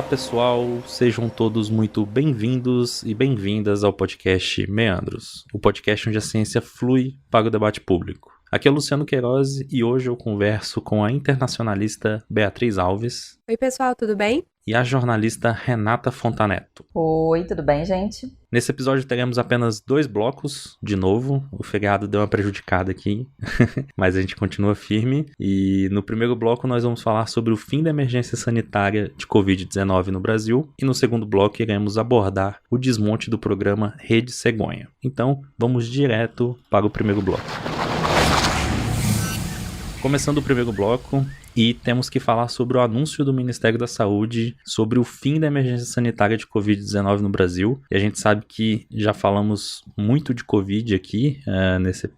pessoal, sejam todos muito bem-vindos e bem-vindas ao podcast Meandros, o podcast onde a ciência flui para o debate público. Aqui é o Luciano Queiroz e hoje eu converso com a internacionalista Beatriz Alves. Oi pessoal, tudo bem? E a jornalista Renata Fontaneto. Oi, tudo bem, gente? Nesse episódio teremos apenas 2 blocos, de novo. O feriado deu uma prejudicada aqui, mas a gente continua firme. E no primeiro bloco nós vamos falar sobre o fim da emergência sanitária de Covid-19 no Brasil. E no segundo bloco iremos abordar o desmonte do programa Rede Cegonha. Então, vamos direto para o primeiro bloco. Começando o primeiro bloco, e temos que falar sobre o anúncio do Ministério da Saúde sobre o fim da emergência sanitária de Covid-19 no Brasil. E a gente sabe que já falamos muito de Covid aqui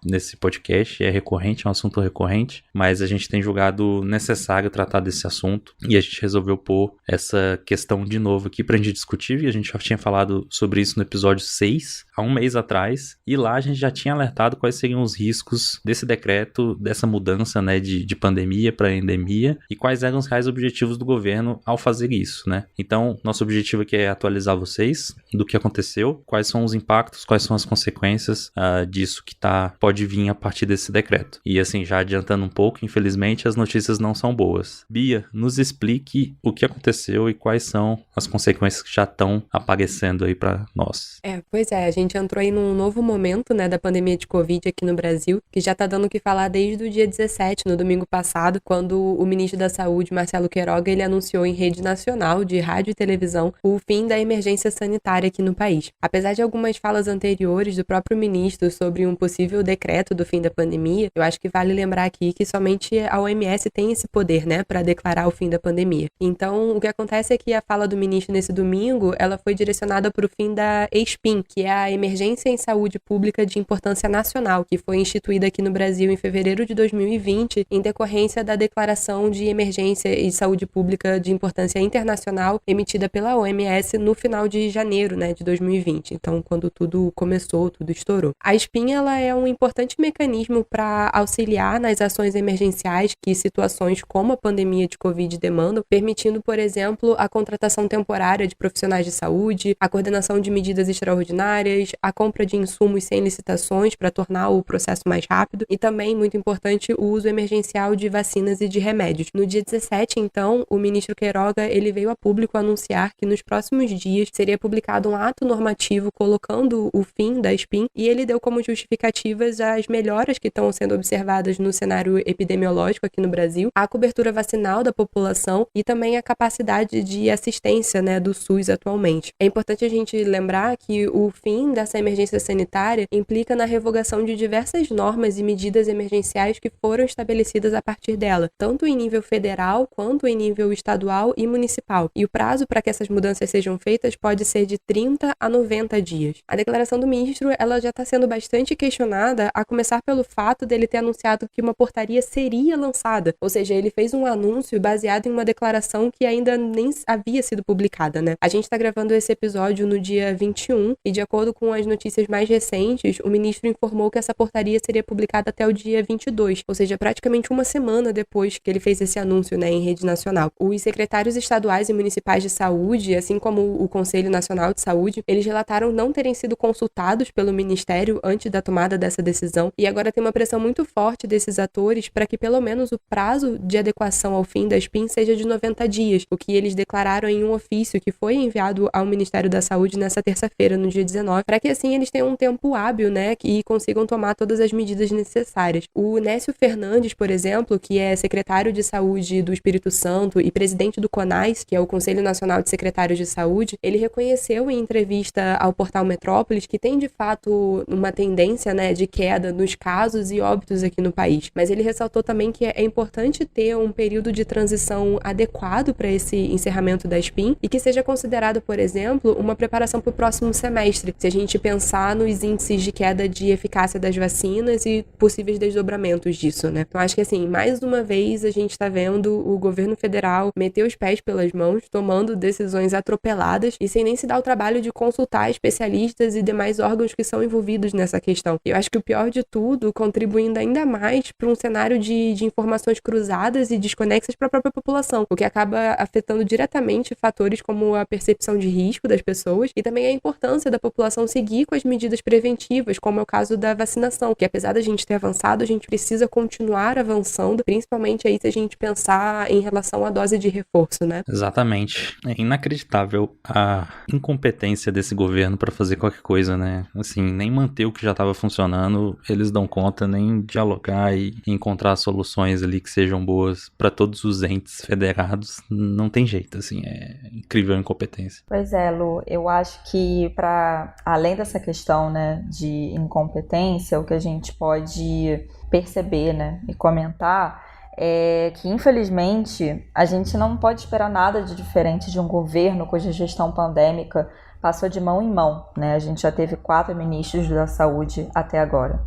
nesse podcast, é recorrente, é um assunto recorrente, mas a gente tem julgado necessário tratar desse assunto e a gente resolveu pôr essa questão de novo aqui pra gente discutir. E a gente já tinha falado sobre isso no episódio 6, há um mês atrás, e lá a gente já tinha alertado quais seriam os riscos desse decreto, dessa mudança, né, de pandemia para endemia, e quais eram os reais objetivos do governo ao fazer isso, né? Então, nosso objetivo aqui é atualizar vocês do que aconteceu, quais são os impactos, quais são as consequências disso que pode vir a partir desse decreto. E assim, já adiantando um pouco, infelizmente as notícias não são boas. Bia, nos explique o que aconteceu e quais são as consequências que já estão aparecendo aí para nós. Pois é, a gente entrou aí num novo momento, né, da pandemia de Covid aqui no Brasil, que já tá dando o que falar desde o dia 17, no domingo passado, quando o ministro da Saúde, Marcelo Queiroga, ele anunciou em rede nacional de rádio e televisão o fim da emergência sanitária aqui no país. Apesar de algumas falas anteriores do próprio ministro sobre um possível decreto do fim da pandemia, eu acho que vale lembrar aqui que somente a OMS tem esse poder, né, para declarar o fim da pandemia. Então, o que acontece é que a fala do ministro nesse domingo, ela foi direcionada para o fim da ESPIN, que é a Emergência em Saúde Pública de Importância Nacional, que foi instituída aqui no Brasil em fevereiro de 2020, em decorrência da Declaração de Emergência e Saúde Pública de Importância Internacional emitida pela OMS no final de janeiro, né, de 2020. Então, quando tudo começou, tudo estourou. A ESPIN, ela é um importante mecanismo para auxiliar nas ações emergenciais que situações como a pandemia de Covid demandam, permitindo, por exemplo, a contratação temporária de profissionais de saúde, a coordenação de medidas extraordinárias, a compra de insumos sem licitações para tornar o processo mais rápido e também, muito importante, o uso emergencial de vacinas e de remédios. No dia 17, então, o ministro Queiroga, ele veio a público anunciar que nos próximos dias seria publicado um ato normativo colocando o fim da ESPIN e ele deu como justificativas as melhoras que estão sendo observadas no cenário epidemiológico aqui no Brasil, a cobertura vacinal da população e também a capacidade de assistência, né, do SUS atualmente. É importante a gente lembrar que o fim dessa emergência sanitária implica na revogação de diversas normas e medidas emergenciais que foram estabelecidas a partir dela, tanto em nível federal quanto em nível estadual e municipal. E o prazo para que essas mudanças sejam feitas pode ser de 30 a 90 dias. A declaração do ministro, ela já está sendo bastante questionada, a começar pelo fato dele ter anunciado que uma portaria seria lançada, ou seja, ele fez um anúncio baseado em uma declaração que ainda nem havia sido publicada, né? A gente está gravando esse episódio no dia 21 e, de acordo com as notícias mais recentes, o ministro informou que essa portaria seria publicada até o dia 22, ou seja, praticamente uma semana depois que ele fez esse anúncio, né, em rede nacional. Os secretários estaduais e municipais de saúde, assim como o Conselho Nacional de Saúde, eles relataram não terem sido consultados pelo Ministério antes da tomada dessa decisão e agora tem uma pressão muito forte desses atores para que pelo menos o prazo de adequação ao fim da ESPIN seja de 90 dias, o que eles declararam em um ofício que foi enviado ao Ministério da Saúde nessa terça-feira, no dia 19, para que assim eles tenham um tempo hábil, né, e consigam tomar todas as medidas necessárias. O Nécio Fernandes, por exemplo, que é secretário de Saúde do Espírito Santo e presidente do CONAS, que é o Conselho Nacional de Secretários de Saúde, ele reconheceu em entrevista ao portal Metrópolis que tem de fato uma tendência, né, de queda nos casos e óbitos aqui no país. Mas ele ressaltou também que é importante ter um período de transição adequado para esse encerramento da ESPIN e que seja considerado, por exemplo, uma preparação para o próximo semestre, se a gente pensar nos índices de queda de eficácia das vacinas e possíveis desdobramentos disso, né? Então acho que assim, mais uma vez a a gente está vendo o governo federal meter os pés pelas mãos, tomando decisões atropeladas e sem nem se dar o trabalho de consultar especialistas e demais órgãos que são envolvidos nessa questão. Eu acho que o pior de tudo, contribuindo ainda mais para um cenário de informações cruzadas e desconexas para a própria população, o que acaba afetando diretamente fatores como a percepção de risco das pessoas e também a importância da população seguir com as medidas preventivas, como é o caso da vacinação, que apesar da gente ter avançado, a gente precisa continuar avançando, principalmente aí se a gente pensar em relação à dose de reforço, né? Exatamente. É inacreditável a incompetência desse governo para fazer qualquer coisa, né? Assim, nem manter o que já estava funcionando, eles dão conta, nem dialogar e encontrar soluções ali que sejam boas para todos os entes federados. Não tem jeito, assim, é incrível a incompetência. Pois é, Lu, eu acho que para além dessa questão, né, de incompetência, o que a gente pode perceber, né, e comentar é que, infelizmente, a gente não pode esperar nada de diferente de um governo cuja gestão pandêmica passou de mão em mão, né? A gente já teve 4 ministros da saúde até agora.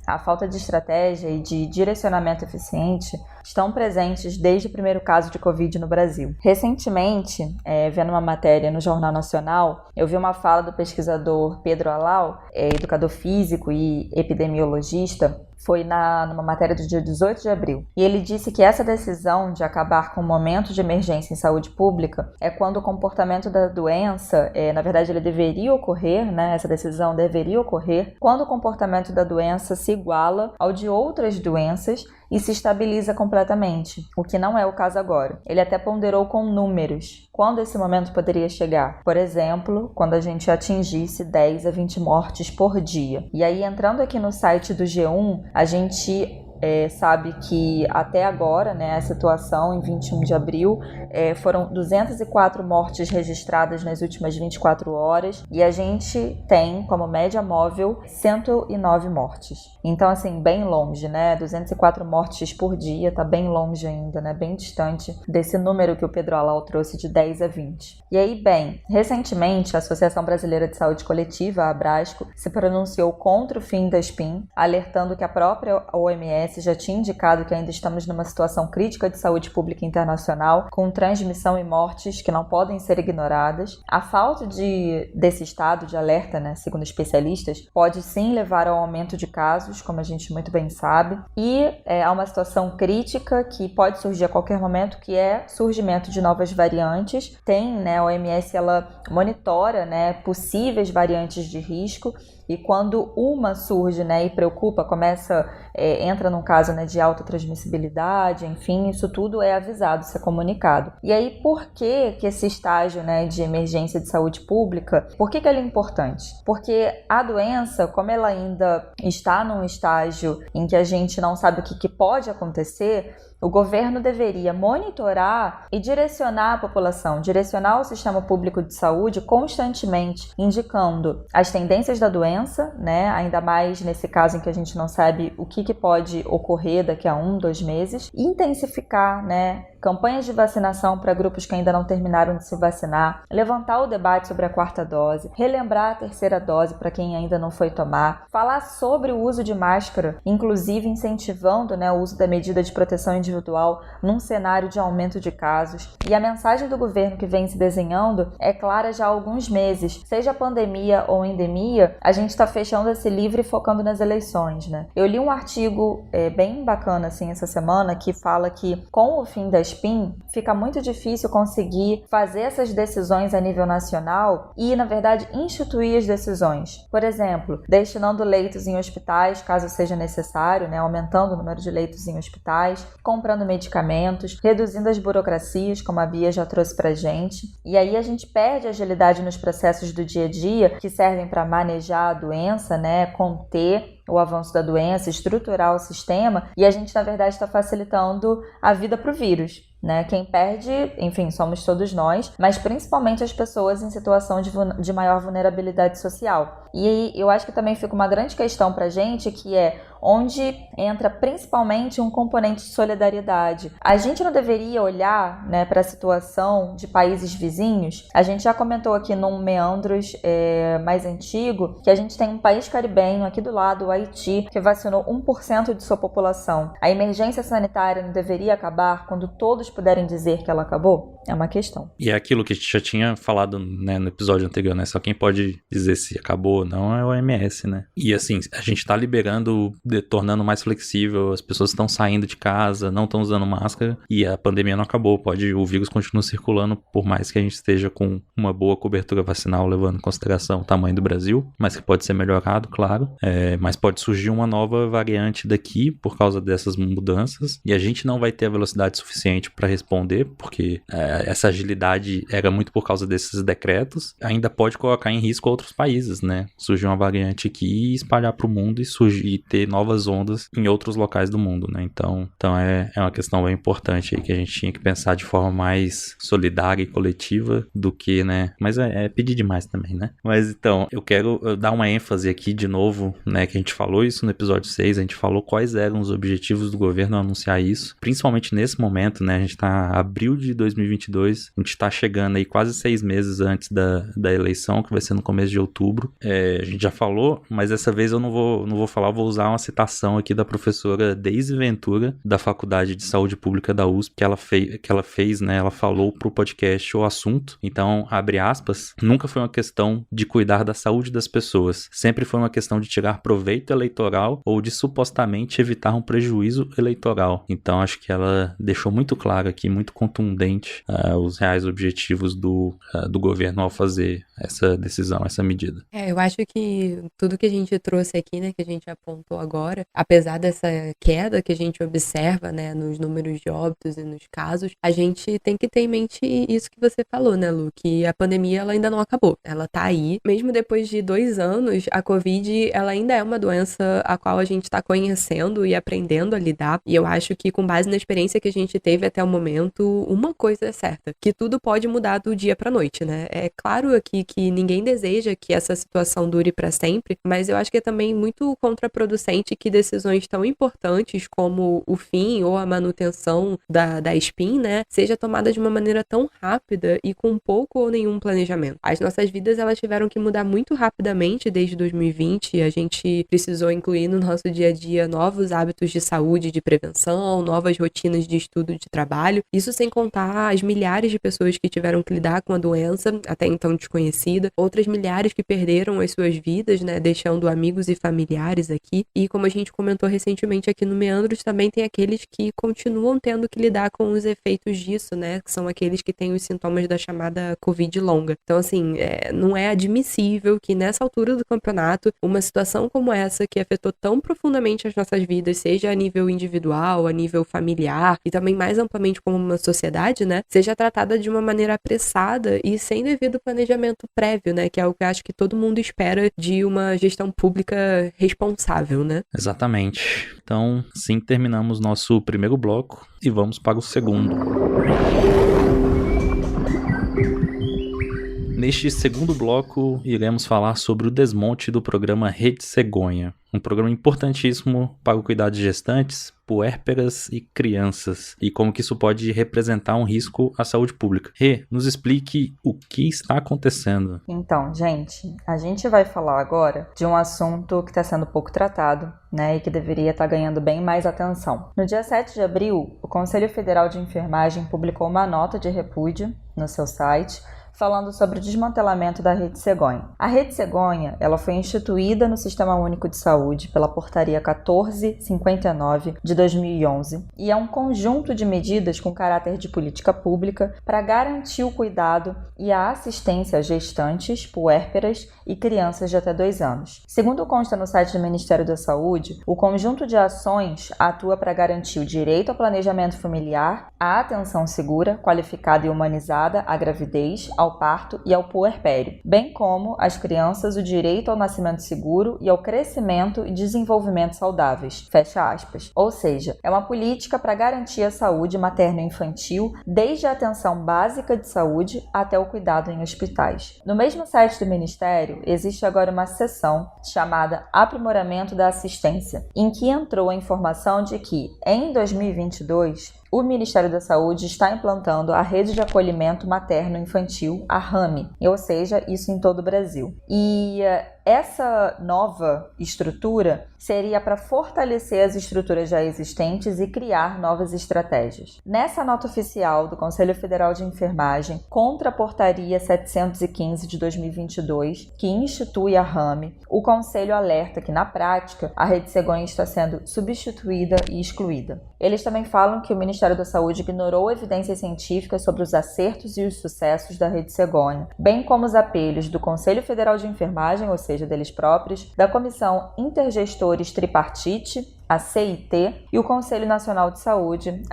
A falta de estratégia e de direcionamento eficiente estão presentes desde o primeiro caso de Covid no Brasil. Recentemente, vendo uma matéria no Jornal Nacional, eu vi uma fala do pesquisador Pedro Alau, educador físico e epidemiologista, foi numa matéria do dia 18 de abril. E ele disse que essa decisão de acabar com o momento de emergência em saúde pública é quando o comportamento da doença, na verdade ele deveria ocorrer, né? Essa decisão deveria ocorrer quando o comportamento da doença se iguala ao de outras doenças e se estabiliza completamente, o que não é o caso agora. Ele até ponderou com números quando esse momento poderia chegar. Por exemplo, quando a gente atingisse 10 a 20 mortes por dia. E aí, entrando aqui no site do G1, a gente sabe que até agora, né, a situação em 21 de abril, foram 204 mortes registradas nas últimas 24 horas e a gente tem como média móvel 109 mortes. Então, assim, bem longe, né? 204 mortes por dia, tá bem longe ainda, né? Bem distante desse número que o Pedro Alau trouxe de 10 a 20. E aí, bem, recentemente a Associação Brasileira de Saúde Coletiva, a Abrasco, se pronunciou contra o fim da SPIN, alertando que a própria OMS já tinha indicado que ainda estamos numa situação crítica de saúde pública internacional, com transmissão e mortes que não podem ser ignoradas. A falta desse estado de alerta, né, segundo especialistas, pode sim levar ao aumento de casos, como a gente muito bem sabe, e há uma situação crítica que pode surgir a qualquer momento, que é surgimento de novas variantes. Tem, né, a OMS, ela monitora, né, possíveis variantes de risco, e quando uma surge, né, e preocupa, entra num caso, né, de alta transmissibilidade, enfim, isso tudo é avisado, isso é comunicado. E aí, por que esse estágio, né, de emergência de saúde pública, por que ele é importante? Porque a doença, como ela ainda está num estágio em que a gente não sabe o que pode acontecer, o governo deveria monitorar e direcionar a população, direcionar o sistema público de saúde constantemente, indicando as tendências da doença, né? Ainda mais nesse caso em que a gente não sabe o que pode ocorrer daqui a 1, 2 meses, e intensificar, né, campanhas de vacinação para grupos que ainda não terminaram de se vacinar, levantar o debate sobre a 4ª dose, relembrar a 3ª dose para quem ainda não foi tomar, falar sobre o uso de máscara, inclusive incentivando, né, o uso da medida de proteção individual num cenário de aumento de casos. E a mensagem do governo que vem se desenhando é clara já há alguns meses. Seja pandemia ou endemia, a gente está fechando esse livro e focando nas eleições, né? Eu li um artigo bem bacana assim essa semana que fala que com o fim da SPIN fica muito difícil conseguir fazer essas decisões a nível nacional e, na verdade, instituir as decisões. Por exemplo, destinando leitos em hospitais, caso seja necessário, né? Aumentando o número de leitos em hospitais, comprando medicamentos, reduzindo as burocracias, como a Bia já trouxe pra gente. E aí a gente perde agilidade nos processos do dia a dia que servem para manejar a doença, né? Conter o avanço da doença, estruturar o sistema, e a gente, na verdade, está facilitando a vida para o vírus, né? Quem perde, enfim, somos todos nós, mas principalmente as pessoas em situação de maior vulnerabilidade social. E eu acho que também fica uma grande questão para a gente, que é onde entra principalmente um componente de solidariedade. A gente não deveria olhar, né, para a situação de países vizinhos? A gente já comentou aqui num Meandros mais antigo que a gente tem um país caribenho aqui do lado, o Haiti, que vacinou 1% de sua população. A emergência sanitária não deveria acabar quando todos puderem dizer que ela acabou? É uma questão. E é aquilo que a gente já tinha falado, né, no episódio anterior, né? Só quem pode dizer se acabou ou não é o OMS, né? E assim, a gente tá liberando, tornando mais flexível, as pessoas estão saindo de casa, não estão usando máscara e a pandemia não acabou. O vírus continua circulando, por mais que a gente esteja com uma boa cobertura vacinal, levando em consideração o tamanho do Brasil, mas que pode ser melhorado, claro. Mas pode surgir uma nova variante daqui por causa dessas mudanças e a gente não vai ter a velocidade suficiente para responder, porque essa agilidade era muito por causa desses decretos. Ainda pode colocar em risco outros países, né? Surgir uma variante aqui e espalhar para o mundo e ter novas ondas em outros locais do mundo, né? Então é uma questão bem importante aí que a gente tinha que pensar de forma mais solidária e coletiva do que, né? Mas é pedir demais também, né? Mas então, eu quero dar uma ênfase aqui de novo, né? Que a gente falou isso no episódio 6, a gente falou quais eram os objetivos do governo ao anunciar isso, principalmente nesse momento, né? A gente tá em abril de 2022, a gente tá chegando aí quase 6 meses antes da eleição, que vai ser no começo de outubro. A gente já falou, mas dessa vez eu não vou falar, eu vou usar uma citação aqui da professora Deise Ventura, da Faculdade de Saúde Pública da USP, que ela fez, né? Ela falou pro podcast O Assunto. Então, abre aspas, nunca foi uma questão de cuidar da saúde das pessoas, sempre foi uma questão de tirar proveito eleitoral ou de supostamente evitar um prejuízo eleitoral. Então, acho que ela deixou muito claro aqui, muito contundente, os reais objetivos do governo ao fazer essa decisão, essa medida. Eu acho que tudo que a gente trouxe aqui, né, que a gente apontou agora, apesar dessa queda que a gente observa, né, nos números de óbitos e nos casos, a gente tem que ter em mente isso que você falou, né, Lu, que a pandemia ela ainda não acabou, ela tá aí, mesmo depois de 2 anos, a Covid, ela ainda é uma doença a qual a gente tá conhecendo e aprendendo a lidar, e eu acho que com base na experiência que a gente teve até o momento, uma coisa é certa, que tudo pode mudar do dia pra noite, né, é claro aqui que ninguém deseja que essa situação dure pra sempre, mas eu acho que é também muito contraproducente que decisões tão importantes como o fim ou a manutenção da SPIN, né, seja tomada de uma maneira tão rápida e com pouco ou nenhum planejamento. As nossas vidas, elas tiveram que mudar muito rapidamente desde 2020, a gente precisou incluir no nosso dia a dia novos hábitos de saúde, de prevenção, novas rotinas de estudo, de trabalho, isso sem contar as milhares de pessoas que tiveram que lidar com a doença, até então desconhecida, outras milhares que perderam as suas vidas, né, deixando amigos e familiares aqui, e como a gente comentou recentemente aqui no Meandros, também tem aqueles que continuam tendo que lidar com os efeitos disso, né, que são aqueles que têm os sintomas da chamada Covid longa. Então, assim, não é admissível que nessa altura do campeonato, uma situação como essa, que afetou tão profundamente as nossas vidas, seja a nível individual, a nível familiar, e também mais amplamente como uma sociedade, né, seja tratada de uma maneira apressada e sem devido planejamento prévio, né, que é o que eu acho que todo mundo espera de uma gestão pública responsável, né? Exatamente. Então, sim, terminamos nosso primeiro bloco e vamos para o segundo. Neste segundo bloco, iremos falar sobre o desmonte do programa Rede Cegonha, um programa importantíssimo para o cuidado de gestantes, puérperas e crianças, e como que isso pode representar um risco à saúde pública. Rê, nos explique o que está acontecendo. Então, gente, a gente vai falar agora de um assunto que está sendo pouco tratado, né, e que deveria estar ganhando bem mais atenção. No dia 7 de abril, o Conselho Federal de Enfermagem publicou uma nota de repúdio no seu site, falando sobre o desmantelamento da Rede Cegonha. A Rede Cegonha, ela foi instituída no Sistema Único de Saúde pela Portaria 1459 de 2011 e é um conjunto de medidas com caráter de política pública para garantir o cuidado e a assistência a gestantes, puérperas e crianças de até 2 anos. Segundo consta no site do Ministério da Saúde, o conjunto de ações atua para garantir o direito ao planejamento familiar, a atenção segura, qualificada e humanizada à gravidez, ao parto e ao puerpério, bem como às crianças o direito ao nascimento seguro e ao crescimento e desenvolvimento saudáveis. Fecha aspas. Ou seja, é uma política para garantir a saúde materno-infantil desde a atenção básica de saúde até o cuidado em hospitais. No mesmo site do Ministério, existe agora uma seção chamada Aprimoramento da Assistência, em que entrou a informação de que, em 2022, o Ministério da Saúde está implantando a Rede de Acolhimento Materno-Infantil, a RAMI, ou seja, isso em todo o Brasil. E essa nova estrutura seria para fortalecer as estruturas já existentes e criar novas estratégias. Nessa nota oficial do Conselho Federal de Enfermagem contra a Portaria 715 de 2022, que institui a RAME, o Conselho alerta que, na prática, a Rede Cegonha está sendo substituída e excluída. Eles também falam que o Ministério da Saúde ignorou evidências científicas sobre os acertos e os sucessos da Rede Cegonha, bem como os apelos do Conselho Federal de Enfermagem, ou seja, deles próprios, da Comissão Intergestores Tripartite, a CIT, e o Conselho Nacional de Saúde,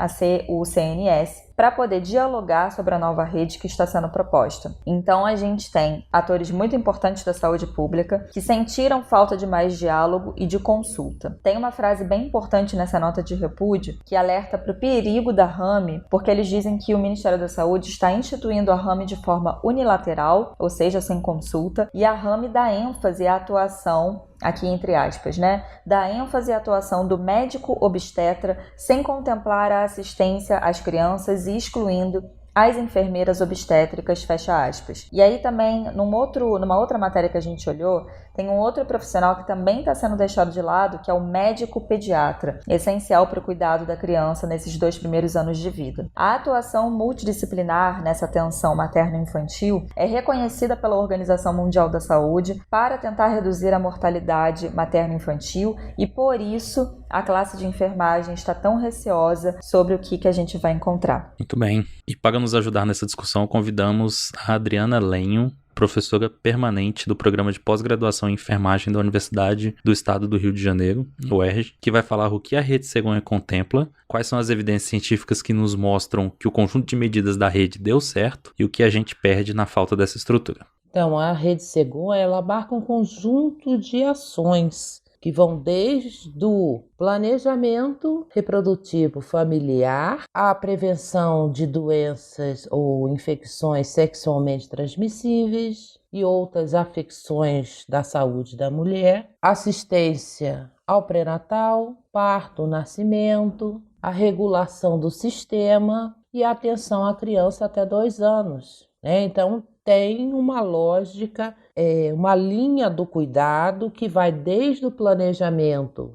o CNS, para poder dialogar sobre a nova rede que está sendo proposta. Então a gente tem atores muito importantes da saúde pública que sentiram falta de mais diálogo e de consulta. Tem uma frase bem importante nessa nota de repúdio que alerta para o perigo da RAME, porque eles dizem que o Ministério da Saúde está instituindo a RAME de forma unilateral, ou seja, sem consulta, e a RAME dá ênfase à atuação, aqui entre aspas, dá ênfase à atuação do médico obstetra sem contemplar a assistência às crianças e excluindo as enfermeiras obstétricas, fecha aspas. E aí também, numa outra matéria que a gente olhou, tem um outro profissional que também está sendo deixado de lado, que é o médico pediatra, essencial para o cuidado da criança nesses 2 primeiros anos de vida. A atuação multidisciplinar nessa atenção materno-infantil é reconhecida pela Organização Mundial da Saúde para tentar reduzir a mortalidade materno-infantil e, por isso, a classe de enfermagem está tão receosa sobre o que a gente vai encontrar. Muito bem. E para nos ajudar nessa discussão, convidamos a Adriana Lenho, professora permanente do Programa de Pós-Graduação em Enfermagem da Universidade do Estado do Rio de Janeiro, UERJ, que vai falar o que a Rede Cegonha contempla, quais são as evidências científicas que nos mostram que o conjunto de medidas da rede deu certo e o que a gente perde na falta dessa estrutura. Então, a Rede Cegonha, ela abarca um conjunto de ações que vão desde o planejamento reprodutivo familiar, à prevenção de doenças ou infecções sexualmente transmissíveis e outras afecções da saúde da mulher, assistência ao pré-natal, parto, nascimento, a regulação do sistema e a atenção à criança até 2 anos. Então, tem uma lógica, uma linha do cuidado que vai desde o planejamento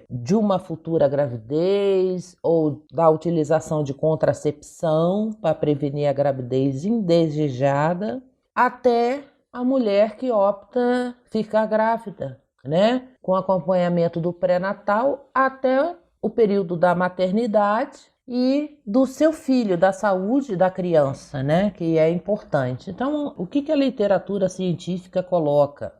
de uma futura gravidez ou da utilização de contracepção para prevenir a gravidez indesejada, até a mulher que opta ficar grávida, com acompanhamento do pré-natal até o período da maternidade e do seu filho, da saúde da criança, que é importante. Então, o que a literatura científica coloca,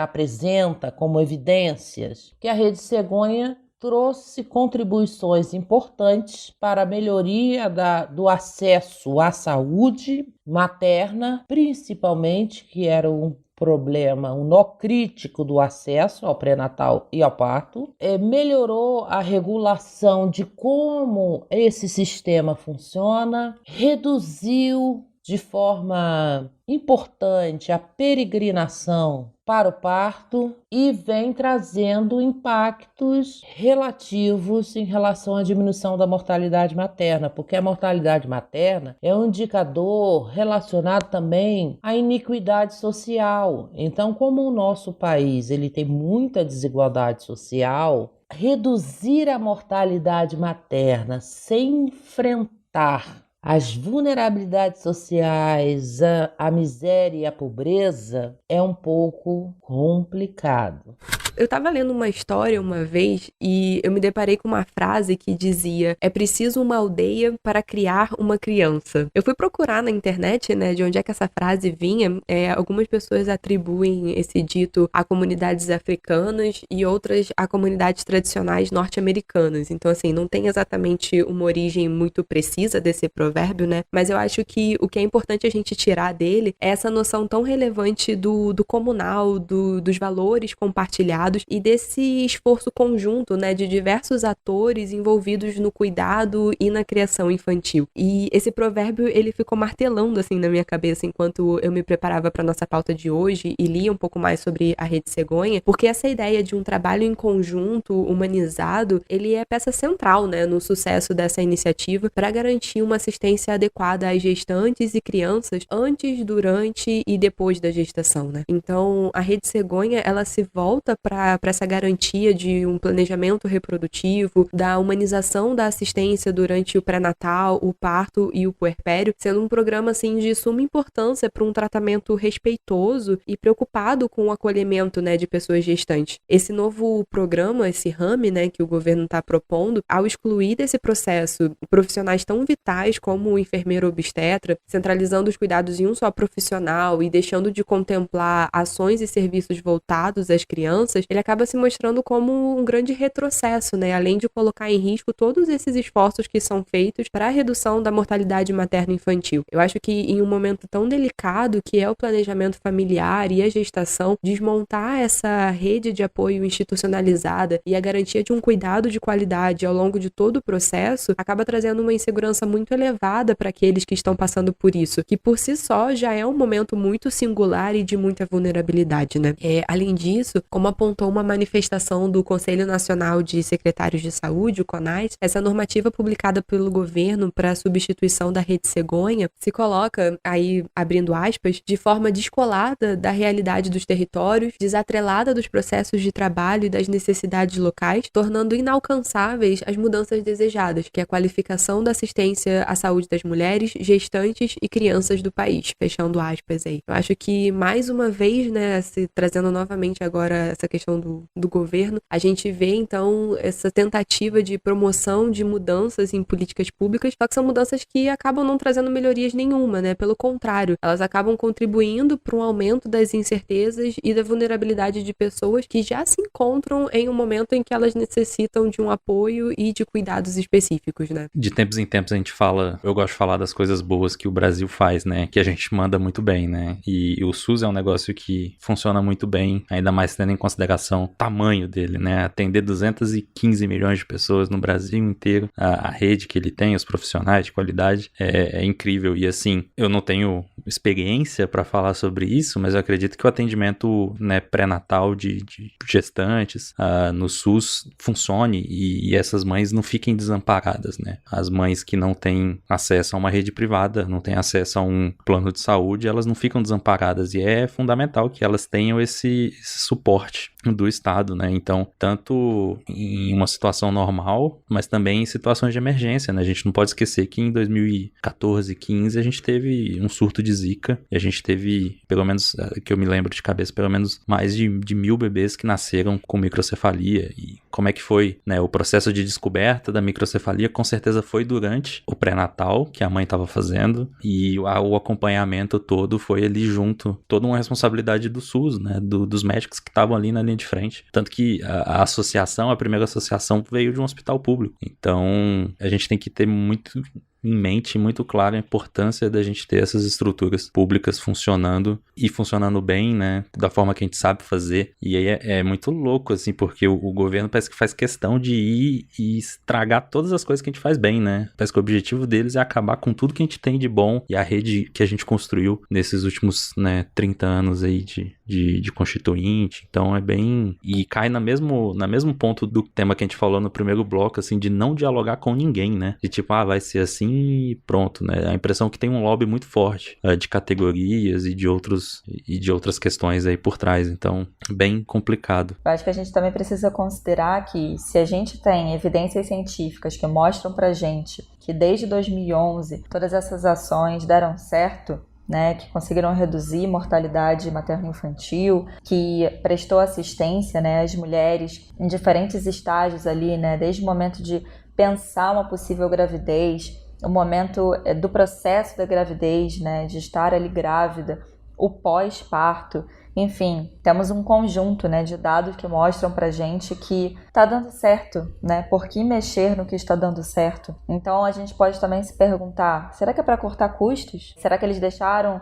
apresenta como evidências? Que a Rede Cegonha trouxe contribuições importantes para a melhoria do acesso à saúde materna, principalmente, que era um problema, um nó crítico do acesso ao pré-natal e ao parto, melhorou a regulação de como esse sistema funciona, reduziu de forma importante a peregrinação para o parto e vem trazendo impactos relativos em relação à diminuição da mortalidade materna, porque a mortalidade materna é um indicador relacionado também à iniquidade social. Então, como o nosso país ele tem muita desigualdade social, reduzir a mortalidade materna sem enfrentar as vulnerabilidades sociais, a miséria e a pobreza é um pouco complicado. Eu estava lendo uma história uma vez e eu me deparei com uma frase que dizia: é preciso uma aldeia para criar uma criança. Eu fui procurar na internet, de onde é que essa frase vinha. Algumas pessoas atribuem esse dito a comunidades africanas e outras a comunidades tradicionais norte-americanas. Então, assim, não tem exatamente uma origem muito precisa desse provérbio, Mas eu acho que o que é importante a gente tirar dele é essa noção tão relevante do comunal, dos valores compartilhados, cuidados e desse esforço conjunto, né, de diversos atores envolvidos no cuidado e na criação infantil. E esse provérbio, ele ficou martelando assim na minha cabeça enquanto eu me preparava para nossa pauta de hoje e lia um pouco mais sobre a Rede Cegonha, porque essa ideia de um trabalho em conjunto, humanizado, ele é peça central, né, no sucesso dessa iniciativa para garantir uma assistência adequada às gestantes e crianças antes, durante e depois da gestação, né? Então, a Rede Cegonha, ela se volta para essa garantia de um planejamento reprodutivo, da humanização da assistência durante o pré-natal, o parto e o puerpério, sendo um programa assim de suma importância para um tratamento respeitoso e preocupado com o acolhimento, né, de pessoas gestantes. Esse novo programa, esse RAME, né, que o governo está propondo, ao excluir desse processo profissionais tão vitais como o enfermeiro obstetra, centralizando os cuidados em um só profissional e deixando de contemplar ações e serviços voltados às crianças, ele acaba se mostrando como um grande retrocesso, né, além de colocar em risco todos esses esforços que são feitos para a redução da mortalidade materno-infantil. Eu acho que em um momento tão delicado que é o planejamento familiar e a gestação, desmontar essa rede de apoio institucionalizada e a garantia de um cuidado de qualidade ao longo de todo o processo acaba trazendo uma insegurança muito elevada para aqueles que estão passando por isso, que por si só já é um momento muito singular e de muita vulnerabilidade, né? Além disso, como apontou uma manifestação do Conselho Nacional de Secretários de Saúde, o CONAS, essa normativa publicada pelo governo para a substituição da Rede Cegonha se coloca, aí abrindo aspas, de forma descolada da realidade dos territórios, desatrelada dos processos de trabalho e das necessidades locais, tornando inalcançáveis as mudanças desejadas, que é a qualificação da assistência à saúde das mulheres, gestantes e crianças do país. Fechando aspas aí. Eu acho que, mais uma vez, né, trazendo novamente agora essa questão do governo, a gente vê, então, essa tentativa de promoção de mudanças em políticas públicas, só que são mudanças que acabam não trazendo melhorias nenhuma, né? Pelo contrário, elas acabam contribuindo para um aumento das incertezas e da vulnerabilidade de pessoas que já se encontram em um momento em que elas necessitam de um apoio e de cuidados específicos, né? De tempos em tempos a gente fala, eu gosto de falar das coisas boas que o Brasil faz, né? Que a gente manda muito bem, né? E o SUS é um negócio que funciona muito bem, ainda mais tendo em consideração o tamanho dele, né? Atender 215 milhões de pessoas no Brasil inteiro, a rede que ele tem, os profissionais de qualidade, é incrível. E assim, eu não tenho experiência para falar sobre isso, mas eu acredito que o atendimento, né, pré-natal de gestantes no SUS funcione e essas mães não fiquem desamparadas, né? As mães que não têm acesso a uma rede privada, não têm acesso a um plano de saúde, elas não ficam desamparadas e é fundamental que elas tenham esse suporte do Estado, né? Então, tanto em uma situação normal, mas também em situações de emergência, né? A gente não pode esquecer que em 2014, 15, a gente teve um surto de Zika e a gente teve, pelo menos, que eu me lembro de cabeça, pelo menos mais de 1.000 bebês que nasceram com microcefalia. E como é que foi, né? O processo de descoberta da microcefalia com certeza foi durante o pré-natal que a mãe estava fazendo e o acompanhamento todo foi ali junto, toda uma responsabilidade do SUS, né? Dos médicos que estavam ali na linha de frente. Tanto que a associação, a primeira associação veio de um hospital público. Então, a gente tem que ter muito em mente, muito claro a importância da gente ter essas estruturas públicas funcionando e funcionando bem, né, da forma que a gente sabe fazer. E aí é muito louco, assim, porque o governo parece que faz questão de ir e estragar todas as coisas que a gente faz bem, né? Parece que o objetivo deles é acabar com tudo que a gente tem de bom e a rede que a gente construiu nesses últimos, né, 30 anos aí de constituinte. Então é bem... E cai na mesmo ponto do tema que a gente falou no primeiro bloco, assim, de não dialogar com ninguém, né? De tipo, vai ser assim e pronto, né? A impressão que tem um lobby muito forte de categorias e de outras questões aí por trás. Então, bem complicado. Eu acho que a gente também precisa considerar que se a gente tem evidências científicas que mostram pra gente que desde 2011 todas essas ações deram certo, né, que conseguiram reduzir mortalidade materno-infantil, que prestou assistência, né, às mulheres em diferentes estágios ali, né, desde o momento de pensar uma possível gravidez, o momento do processo da gravidez, né, de estar ali grávida, o pós-parto. Enfim, temos um conjunto, né, de dados que mostram pra gente que tá dando certo, né? Por que mexer no que está dando certo? Então a gente pode também se perguntar, será que é para cortar custos? Será que eles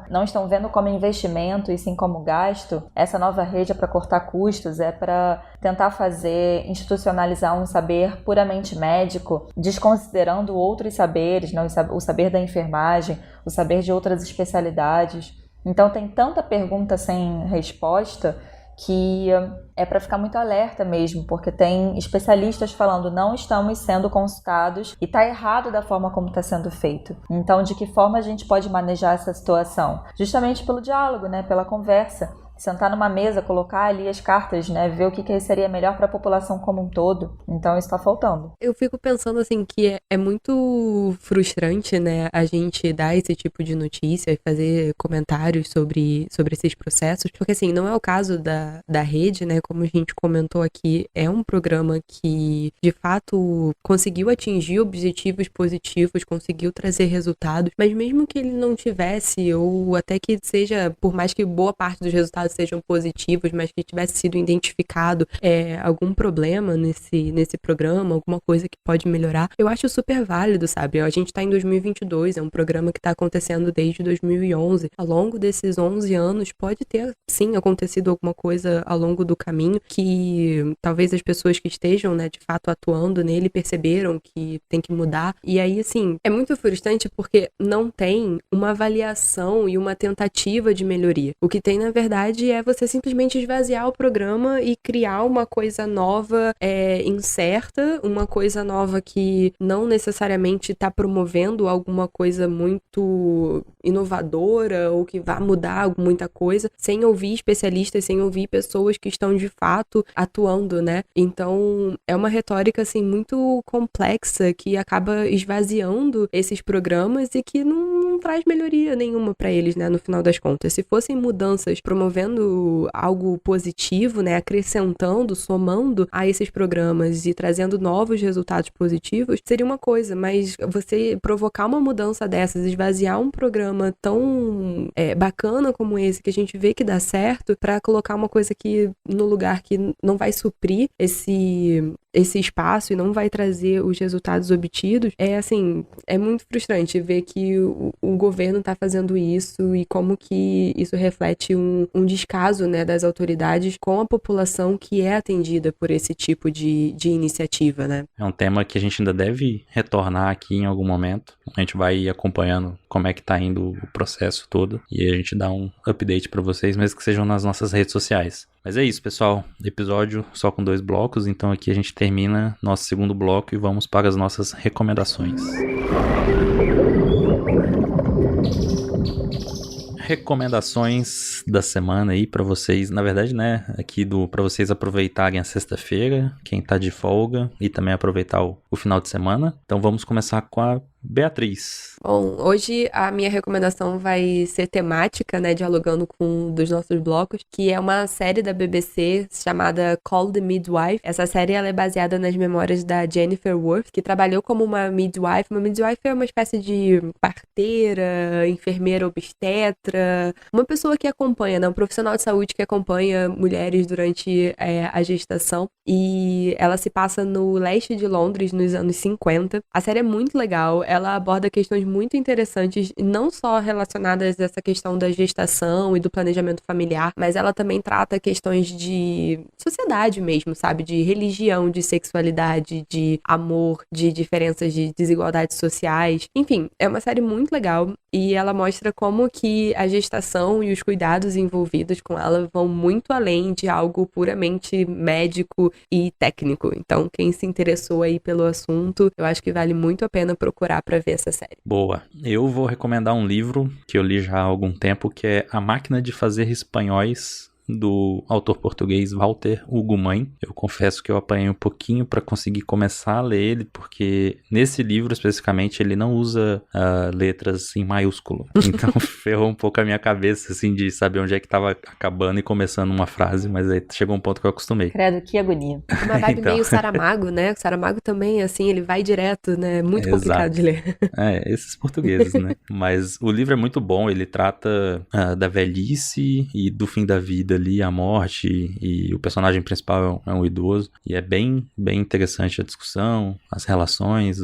não estão vendo como investimento e sim como gasto? Essa nova rede é para cortar custos, é para tentar institucionalizar um saber puramente médico, desconsiderando outros saberes, né? O saber da enfermagem, o saber de outras especialidades. Então tem tanta pergunta sem resposta que é para ficar muito alerta mesmo, porque tem especialistas falando não estamos sendo consultados e está errado da forma como está sendo feito. Então, de que forma a gente pode manejar essa situação? Justamente pelo diálogo, né? Pela conversa. Sentar numa mesa, colocar ali as cartas, né? Ver o que seria melhor para a população como um todo. Então, isso está faltando. Eu fico pensando, assim, que é muito frustrante, né? A gente dar esse tipo de notícia e fazer comentários sobre esses processos. Porque, assim, não é o caso da rede, né? Como a gente comentou aqui, é um programa que, de fato, conseguiu atingir objetivos positivos, conseguiu trazer resultados. Mas mesmo que ele não tivesse, ou até que seja, por mais que boa parte dos resultados sejam positivos, mas que tivesse sido identificado algum problema nesse programa, alguma coisa que pode melhorar, eu acho super válido, sabe? A gente tá em 2022, é um programa que tá acontecendo desde 2011. Ao longo desses 11 anos, pode ter, sim, acontecido alguma coisa ao longo do caminho que talvez as pessoas que estejam, né, de fato atuando nele perceberam que tem que mudar. E aí, assim, é muito frustrante porque não tem uma avaliação e uma tentativa de melhoria. O que tem, na verdade, é você simplesmente esvaziar o programa e criar uma coisa nova incerta, uma coisa nova que não necessariamente está promovendo alguma coisa muito inovadora ou que vá mudar muita coisa, sem ouvir especialistas, sem ouvir pessoas que estão de fato atuando, né? Então, é uma retórica, assim, muito complexa que acaba esvaziando esses programas e que não traz melhoria nenhuma para eles, né, no final das contas. Se fossem mudanças promovendo algo positivo, né, acrescentando, somando a esses programas e trazendo novos resultados positivos, seria uma coisa, mas você provocar uma mudança dessas, esvaziar um programa tão bacana como esse, que a gente vê que dá certo, para colocar uma coisa que no lugar que não vai suprir esse espaço e não vai trazer os resultados obtidos, é muito frustrante ver que o governo está fazendo isso e como que isso reflete um descaso, né, das autoridades com a população que é atendida por esse tipo de iniciativa, né? É um tema que a gente ainda deve retornar aqui em algum momento. A gente vai acompanhando como é que tá indo o processo todo e a gente dá um update para vocês, mesmo que sejam nas nossas redes sociais. Mas é isso, pessoal. Episódio só com 2 blocos, então aqui a gente termina nosso segundo bloco e vamos para as nossas recomendações. Recomendações da semana aí pra vocês, na verdade, né, aqui pra vocês aproveitarem a sexta-feira, quem tá de folga, e também aproveitar o final de semana. Então vamos começar com a Beatriz. Bom, hoje a minha recomendação vai ser temática, né, dialogando com um dos nossos blocos, que é uma série da BBC chamada Call the Midwife. Essa série ela é baseada nas memórias da Jennifer Worth, que trabalhou como uma midwife. Uma midwife é uma espécie de parteira, enfermeira obstetra, uma pessoa que acompanha, né, um profissional de saúde que acompanha mulheres durante a gestação. E ela se passa no leste de Londres, nos anos 50. A série é muito legal. Ela aborda questões muito interessantes, não só relacionadas a essa questão da gestação e do planejamento familiar, mas ela também trata questões de sociedade mesmo, sabe? De religião, de sexualidade, de amor, de diferenças de desigualdades sociais. Enfim, é uma série muito legal e ela mostra como que a gestação e os cuidados envolvidos com ela vão muito além de algo puramente médico e técnico. Então, quem se interessou aí pelo assunto, eu acho que vale muito a pena procurar pra ver essa série. Boa. Eu vou recomendar um livro que eu li já há algum tempo, que é A Máquina de Fazer Espanhóis do autor português Walter Ugumãe. Eu confesso que eu apanhei um pouquinho para conseguir começar a ler ele, porque nesse livro especificamente ele não usa letras em maiúsculo. Então ferrou um pouco a minha cabeça, assim, de saber onde é que tava acabando e começando uma frase, mas aí chegou um ponto que eu acostumei. Credo, que agonia. Uma vibe Então. meio Saramago, né? O Saramago também, assim, ele vai direto, né? Muito complicado de ler. Esses portugueses, né? Mas o livro é muito bom, ele trata da velhice e do fim da vida ali, a morte, e o personagem principal é um idoso, e é bem, bem interessante a discussão, as relações,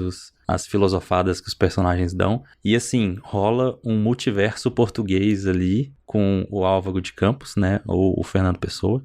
as filosofadas que os personagens dão, e assim, rola um multiverso português ali, com o Álvaro de Campos, né, ou o Fernando Pessoa,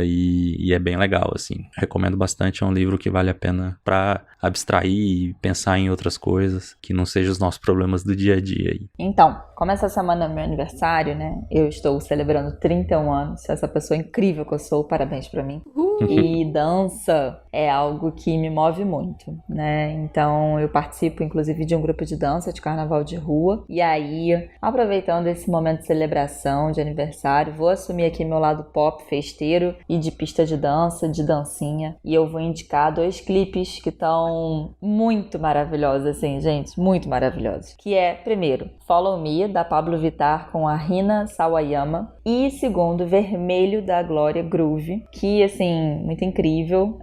e é bem legal, assim, recomendo bastante, é um livro que vale a pena pra abstrair e pensar em outras coisas, que não sejam os nossos problemas do dia a dia aí. Então, como essa semana é meu aniversário, né, eu estou celebrando 31 anos, essa pessoa incrível que eu sou, parabéns pra mim. E dança é algo que me move muito, né? Então eu participo inclusive de um grupo de dança de carnaval de rua. E aí, aproveitando esse momento de celebração, de aniversário, vou assumir aqui meu lado pop, festeiro e de pista de dança, de dancinha. E eu vou indicar 2 clipes que estão muito maravilhosos, assim, gente, muito maravilhosos. Que é, primeiro, Follow Me, da Pablo Vittar com a Rina Sawayama. E segundo, Vermelho, da Glória Groove, que, assim, muito incrível.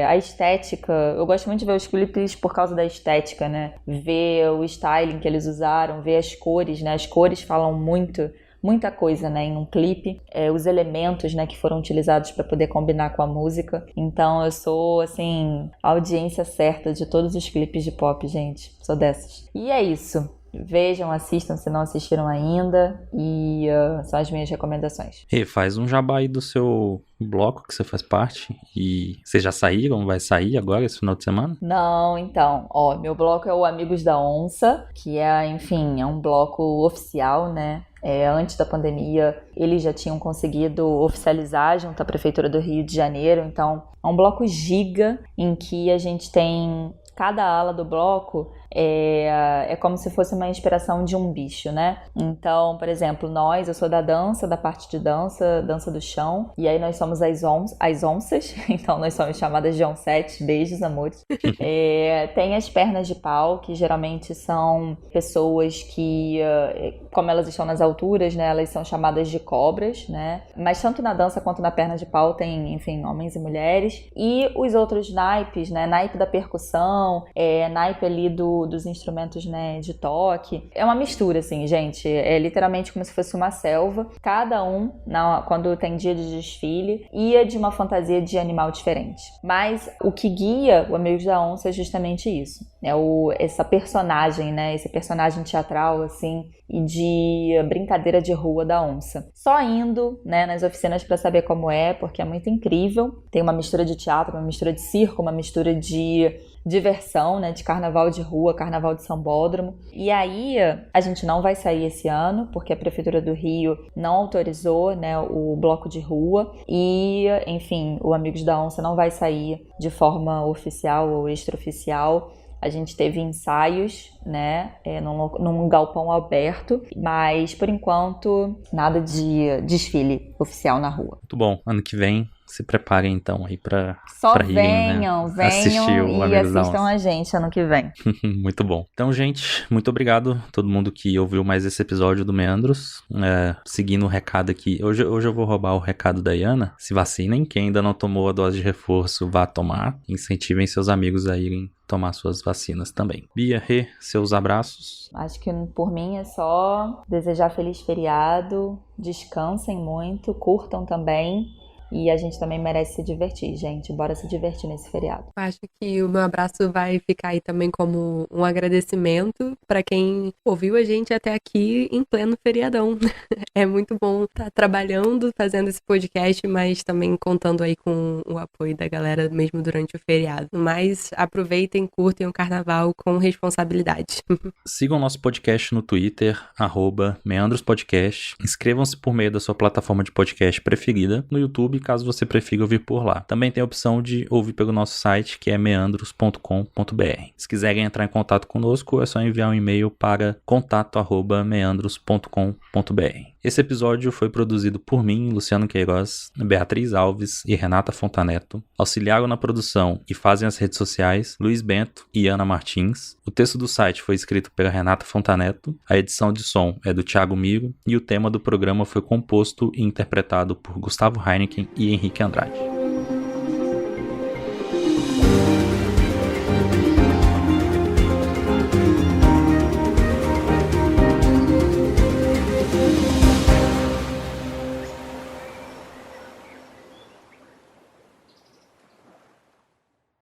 A estética, eu gosto muito de ver os clipes por causa da estética, né? Ver o styling que eles usaram, ver as cores, né? As cores falam muita coisa, né, em um clipe, os elementos, né, que foram utilizados para poder combinar com a música. Então eu sou, assim, a audiência certa de todos os clipes de pop, gente. Sou dessas. E é isso. Vejam, assistam se não assistiram ainda, e são as minhas recomendações. E faz um jabá aí do seu bloco que você faz parte, e vocês já saíram, vai sair agora esse final de semana? Não, então, meu bloco é o Amigos da Onça, que enfim, é um bloco oficial, né? Antes da pandemia, eles já tinham conseguido oficializar junto à Prefeitura do Rio de Janeiro, então é um bloco giga em que a gente tem cada ala do bloco é como se fosse uma inspiração de um bicho, né? Então, por exemplo, eu sou da dança, da parte de dança, dança do chão, e aí nós somos as onças, então nós somos chamadas de oncetes, beijos, amores. Tem as pernas de pau, que geralmente são pessoas que, como elas estão nas alturas, né, elas são chamadas de cobras, né? Mas tanto na dança quanto na perna de pau tem, enfim, homens e mulheres. E os outros naipes, né? Naipe da percussão, naipe ali dos instrumentos, né, de toque. É uma mistura, assim, gente. É literalmente como se fosse uma selva. Cada um, quando tem dia de desfile, ia de uma fantasia de animal diferente. Mas o que guia o Amigos da Onça é justamente isso. Essa personagem, né? Esse personagem teatral, assim, e de brincadeira de rua da onça. Só indo, né, nas oficinas para saber como é, porque é muito incrível. Tem uma mistura de teatro, uma mistura de circo, uma mistura de diversão, né, de carnaval de rua, carnaval de sambódromo. E aí a gente não vai sair esse ano, porque a Prefeitura do Rio não autorizou, né, o bloco de rua, e, enfim, o Amigos da Onça não vai sair de forma oficial ou extraoficial. A gente teve ensaios, né, num galpão aberto, mas por enquanto nada de desfile oficial na rua. Muito bom, ano que vem se preparem então aí pra venham, né, assistir o e Amigos da assistam Onça. a gente ano que vem. Muito bom. Então, gente, muito obrigado a todo mundo que ouviu mais esse episódio do Meandros. Seguindo o recado aqui, hoje eu vou roubar o recado da Iana. Se vacinem, quem ainda não tomou a dose de reforço, vá tomar. Incentivem seus amigos a irem tomar suas vacinas também. Bia, Rê, seus abraços. Acho que por mim é só desejar feliz feriado, descansem muito, curtam também. E a gente também merece se divertir, gente. Bora se divertir nesse feriado. Acho que o meu abraço vai ficar aí também como um agradecimento para quem ouviu a gente até aqui em pleno feriadão. É muito bom estar trabalhando, fazendo esse podcast, mas também contando aí com o apoio da galera mesmo durante o feriado. Mas aproveitem, curtem o carnaval com responsabilidade. Sigam nosso podcast no Twitter, @meandrospodcast. Inscrevam-se por meio da sua plataforma de podcast preferida. No YouTube, YouTube, caso você prefira ouvir por lá. Também tem a opção de ouvir pelo nosso site, que é meandros.com.br. Se quiserem entrar em contato conosco, é só enviar um e-mail para contato@meandros.com.br. Esse episódio foi produzido por mim, Luciano Queiroz, Beatriz Alves e Renata Fontaneto. Auxiliaram na produção e fazem as redes sociais Luiz Bento e Ana Martins. O texto do site foi escrito pela Renata Fontaneto. A edição de som é do Thiago Miro e o tema do programa foi composto e interpretado por Gustavo Heineken e Henrique Andrade.